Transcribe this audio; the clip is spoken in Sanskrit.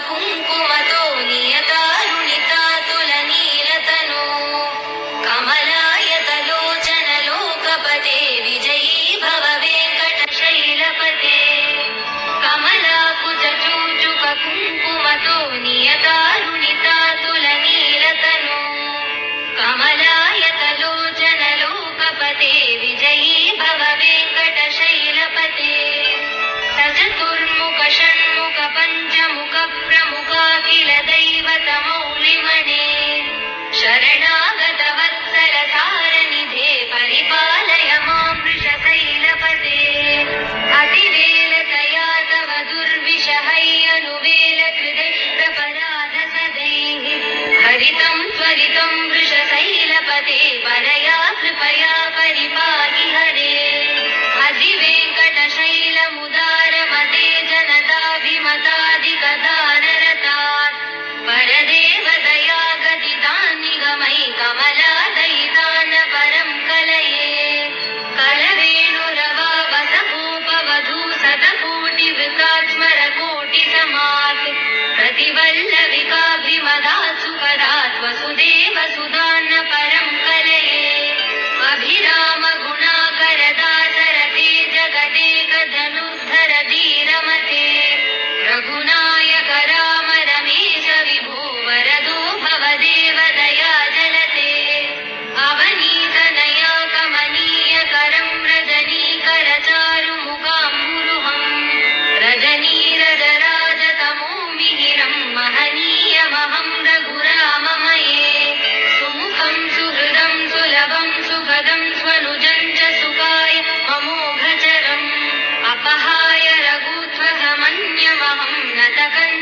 कुङ्कुमतो नियतारुणितातुलनीलतनो कमलायतलोचनलोकपते विजयी भव वेङ्कटशैलपते कमलाकुचूचुककुङ्कुमतो नियतारुणितातुलनीलतनो कमलायतलोचनलोकपते विजयी भव वेङ्कटशैलपते सचतुर्मुख षण्मुख पञ्चमुख प्रमुखाखिल दैवतमौलिमणे शरणागत वत्सल सारनिधे परिपालय मां वृषशैलपते अतिवेलतया तव दुर्विषहैयनुवेल कृदैरपराध सदैः हरितं त्वरितं वृषशैलपते परया कृपया परिपाहि हरे अधिवेङ्कटशैलमुदारमते जनताभिमतादिगदानरतात् परदेवतया गदितान् निगमै कमलादयितान् परं कलये करवेणुरवावसभूपवधू शतकोटिवृतात्स्मरकोटिसमात् प्रतिवल्लविकाभिमदात् सुपदात् वसुदेव सुधान्न परं कलये अभिराम गुणाकरदासरते जगदेकधनुर्धर धीरमते रघुनायक राम रमेश विभो वरदो भवदेव दया जलते अवनीतनया कमनीयकरं रजनीकरचारुमुखाम्बुरुहं रजनीरजराजतमो मिहिरं महनीयमहं रघुराममये सुमुखं सुहृदं सुलभं सुखदं स्वनुजं च सुखाय ममोघचरम् अपहाय रघुत्वसमन्यमहं नतकं